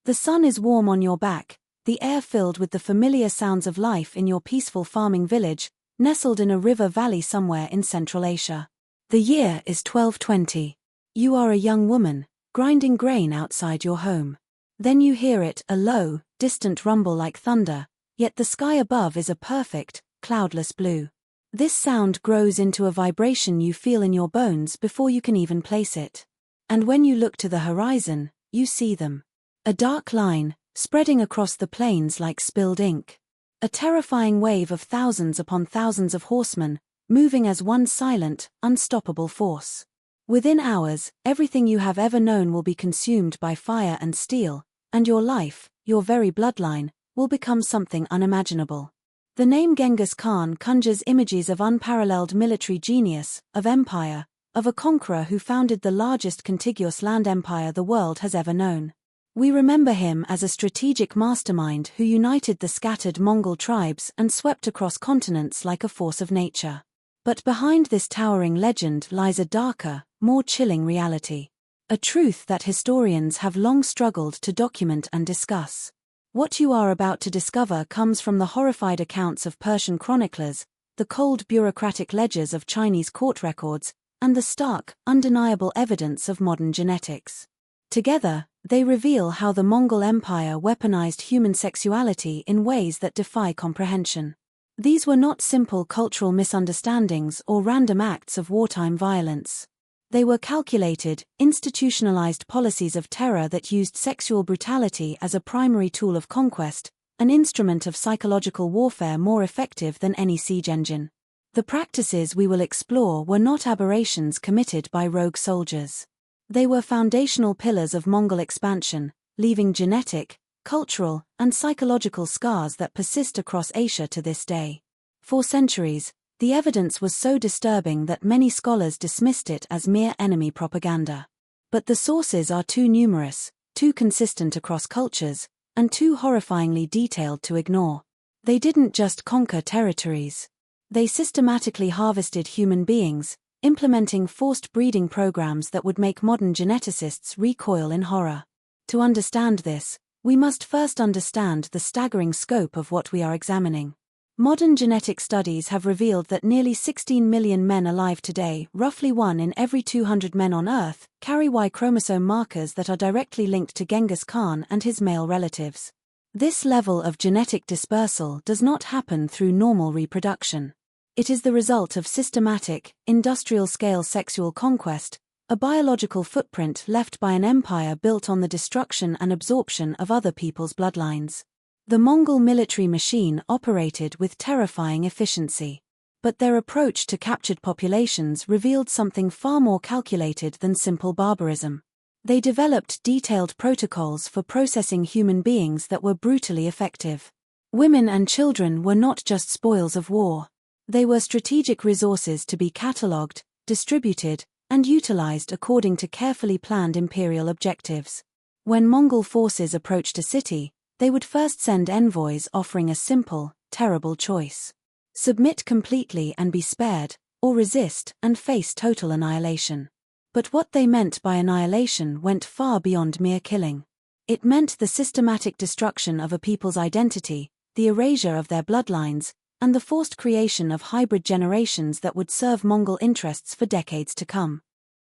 The sun is warm on your back, the air filled with the familiar sounds of life in your peaceful farming village, nestled in a river valley somewhere in Central Asia. The year is 1220. You are a young woman, grinding grain outside your home. Then you hear it, a low, distant rumble like thunder, yet the sky above is a perfect, cloudless blue. This sound grows into a vibration you feel in your bones before you can even place it. And when you look to the horizon, you see them. A dark line, spreading across the plains like spilled ink. A terrifying wave of thousands upon thousands of horsemen, moving as one silent, unstoppable force. Within hours, everything you have ever known will be consumed by fire and steel, and your life, your very bloodline, will become something unimaginable. The name Genghis Khan conjures images of unparalleled military genius, of empire, of a conqueror who founded the largest contiguous land empire the world has ever known. We remember him as a strategic mastermind who united the scattered Mongol tribes and swept across continents like a force of nature. But behind this towering legend lies a darker, more chilling reality. A truth that historians have long struggled to document and discuss. What you are about to discover comes from the horrified accounts of Persian chroniclers, the cold bureaucratic ledgers of Chinese court records, and the stark, undeniable evidence of modern genetics. Together, they reveal how the Mongol Empire weaponized human sexuality in ways that defy comprehension. These were not simple cultural misunderstandings or random acts of wartime violence. They were calculated, institutionalized policies of terror that used sexual brutality as a primary tool of conquest, an instrument of psychological warfare more effective than any siege engine. The practices we will explore were not aberrations committed by rogue soldiers. They were foundational pillars of Mongol expansion, leaving genetic, cultural, and psychological scars that persist across Asia to this day. For centuries, the evidence was so disturbing that many scholars dismissed it as mere enemy propaganda. But the sources are too numerous, too consistent across cultures, and too horrifyingly detailed to ignore. They didn't just conquer territories. They systematically harvested human beings, implementing forced breeding programs that would make modern geneticists recoil in horror. To understand this, we must first understand the staggering scope of what we are examining. Modern genetic studies have revealed that nearly 16 million men alive today, roughly 1 in every 200 men on Earth, carry Y chromosome markers that are directly linked to Genghis Khan and his male relatives. This level of genetic dispersal does not happen through normal reproduction. It is the result of systematic, industrial-scale sexual conquest, a biological footprint left by an empire built on the destruction and absorption of other people's bloodlines. The Mongol military machine operated with terrifying efficiency. But their approach to captured populations revealed something far more calculated than simple barbarism. They developed detailed protocols for processing human beings that were brutally effective. Women and children were not just spoils of war. They were strategic resources to be catalogued, distributed, and utilized according to carefully planned imperial objectives. When Mongol forces approached a city, they would first send envoys offering a simple, terrible choice. Submit completely and be spared, or resist and face total annihilation. But what they meant by annihilation went far beyond mere killing. It meant the systematic destruction of a people's identity, the erasure of their bloodlines, and the forced creation of hybrid generations that would serve Mongol interests for decades to come.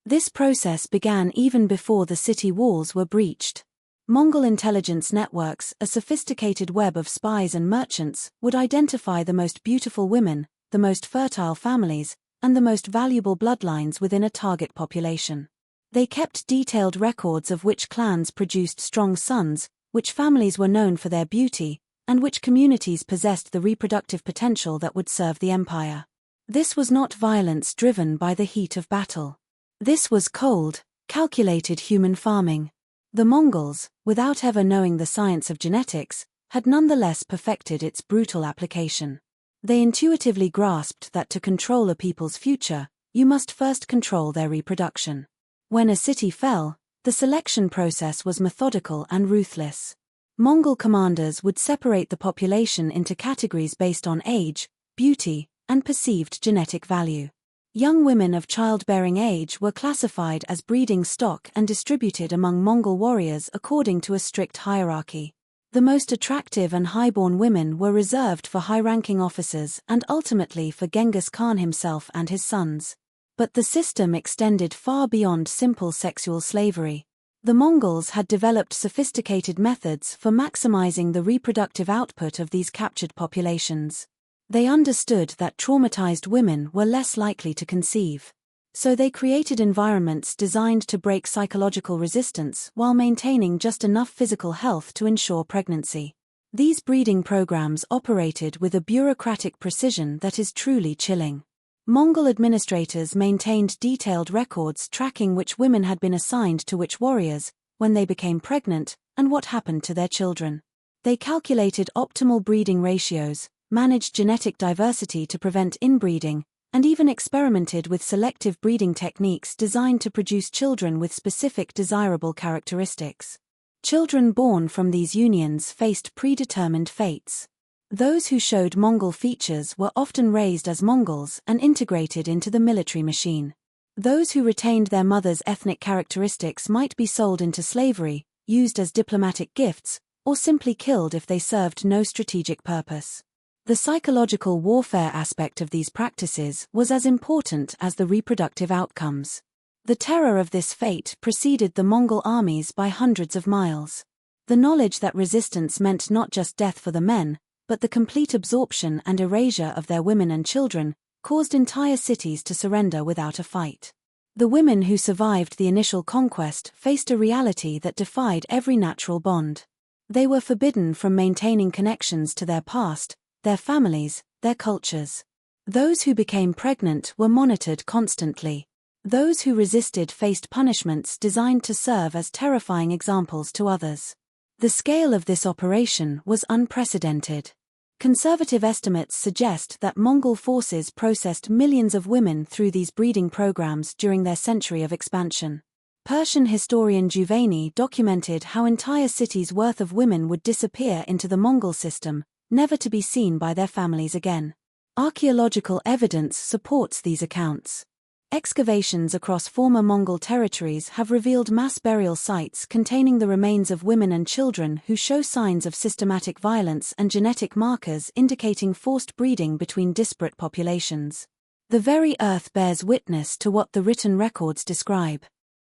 This process began even before the city walls were breached. Mongol intelligence networks, a sophisticated web of spies and merchants, would identify the most beautiful women, the most fertile families, and the most valuable bloodlines within a target population. They kept detailed records of which clans produced strong sons, which families were known for their beauty, and which communities possessed the reproductive potential that would serve the empire. This was not violence driven by the heat of battle. This was cold, calculated human farming. The Mongols, without ever knowing the science of genetics, had nonetheless perfected its brutal application. They intuitively grasped that to control a people's future, you must first control their reproduction. When a city fell, the selection process was methodical and ruthless. Mongol commanders would separate the population into categories based on age, beauty, and perceived genetic value. Young women of childbearing age were classified as breeding stock and distributed among Mongol warriors according to a strict hierarchy. The most attractive and highborn women were reserved for high-ranking officers and ultimately for Genghis Khan himself and his sons. But the system extended far beyond simple sexual slavery. The Mongols had developed sophisticated methods for maximizing the reproductive output of these captured populations. They understood that traumatized women were less likely to conceive. So they created environments designed to break psychological resistance while maintaining just enough physical health to ensure pregnancy. These breeding programs operated with a bureaucratic precision that is truly chilling. Mongol administrators maintained detailed records tracking which women had been assigned to which warriors, when they became pregnant, and what happened to their children. They calculated optimal breeding ratios, managed genetic diversity to prevent inbreeding, and even experimented with selective breeding techniques designed to produce children with specific desirable characteristics. Children born from these unions faced predetermined fates. Those who showed Mongol features were often raised as Mongols and integrated into the military machine. Those who retained their mother's ethnic characteristics might be sold into slavery, used as diplomatic gifts, or simply killed if they served no strategic purpose. The psychological warfare aspect of these practices was as important as the reproductive outcomes. The terror of this fate preceded the Mongol armies by hundreds of miles. The knowledge that resistance meant not just death for the men, but the complete absorption and erasure of their women and children, caused entire cities to surrender without a fight. The women who survived the initial conquest faced a reality that defied every natural bond. They were forbidden from maintaining connections to their past, their families, their cultures. Those who became pregnant were monitored constantly. Those who resisted faced punishments designed to serve as terrifying examples to others. The scale of this operation was unprecedented. Conservative estimates suggest that Mongol forces processed millions of women through these breeding programs during their century of expansion. Persian historian Juvayni documented how entire cities' worth of women would disappear into the Mongol system, never to be seen by their families again. Archaeological evidence supports these accounts. Excavations across former Mongol territories have revealed mass burial sites containing the remains of women and children who show signs of systematic violence and genetic markers indicating forced breeding between disparate populations. The very earth bears witness to what the written records describe.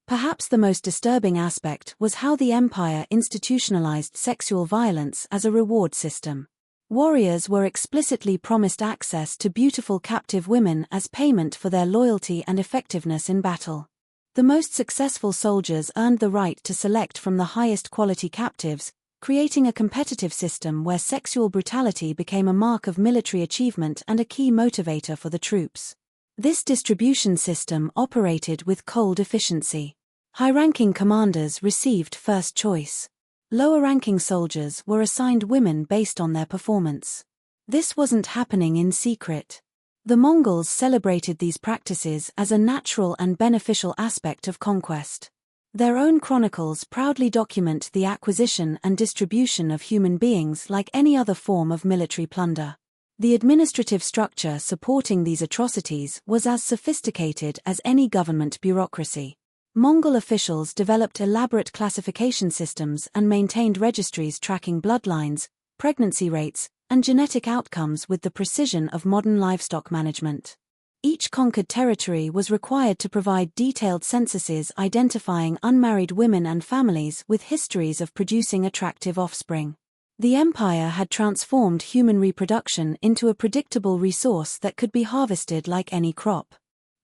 Perhaps the most disturbing aspect was how the empire institutionalized sexual violence as a reward system. Warriors were explicitly promised access to beautiful captive women as payment for their loyalty and effectiveness in battle. The most successful soldiers earned the right to select from the highest quality captives, creating a competitive system where sexual brutality became a mark of military achievement and a key motivator for the troops. This distribution system operated with cold efficiency. High-ranking commanders received first choice. Lower-ranking soldiers were assigned women based on their performance. This wasn't happening in secret. The Mongols celebrated these practices as a natural and beneficial aspect of conquest. Their own chronicles proudly document the acquisition and distribution of human beings like any other form of military plunder. The administrative structure supporting these atrocities was as sophisticated as any government bureaucracy. Mongol officials developed elaborate classification systems and maintained registries tracking bloodlines, pregnancy rates, and genetic outcomes with the precision of modern livestock management. Each conquered territory was required to provide detailed censuses identifying unmarried women and families with histories of producing attractive offspring. The empire had transformed human reproduction into a predictable resource that could be harvested like any crop.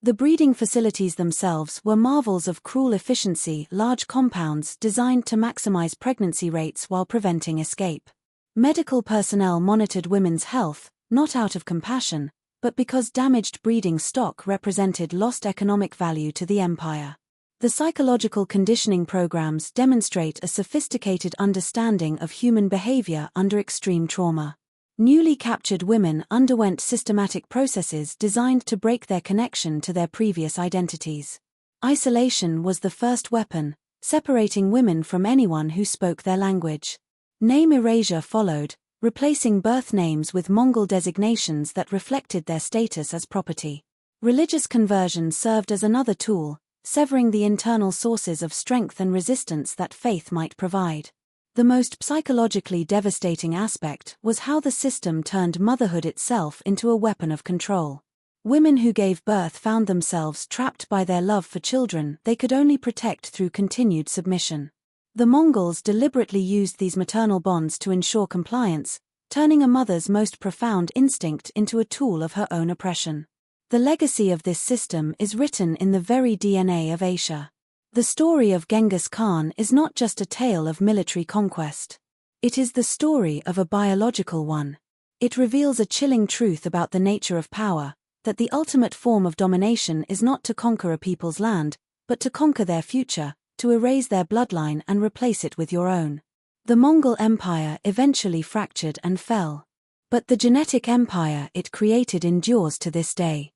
The breeding facilities themselves were marvels of cruel efficiency, large compounds designed to maximize pregnancy rates while preventing escape. Medical personnel monitored women's health, not out of compassion, but because damaged breeding stock represented lost economic value to the empire. The psychological conditioning programs demonstrate a sophisticated understanding of human behavior under extreme trauma. Newly captured women underwent systematic processes designed to break their connection to their previous identities. Isolation was the first weapon, separating women from anyone who spoke their language. Name erasure followed, replacing birth names with Mongol designations that reflected their status as property. Religious conversion served as another tool, severing the internal sources of strength and resistance that faith might provide. The most psychologically devastating aspect was how the system turned motherhood itself into a weapon of control. Women who gave birth found themselves trapped by their love for children they could only protect through continued submission. The Mongols deliberately used these maternal bonds to ensure compliance, turning a mother's most profound instinct into a tool of her own oppression. The legacy of this system is written in the very DNA of Asia. The story of Genghis Khan is not just a tale of military conquest. It is the story of a biological one. It reveals a chilling truth about the nature of power, that the ultimate form of domination is not to conquer a people's land, but to conquer their future, to erase their bloodline and replace it with your own. The Mongol Empire eventually fractured and fell. But the genetic empire it created endures to this day.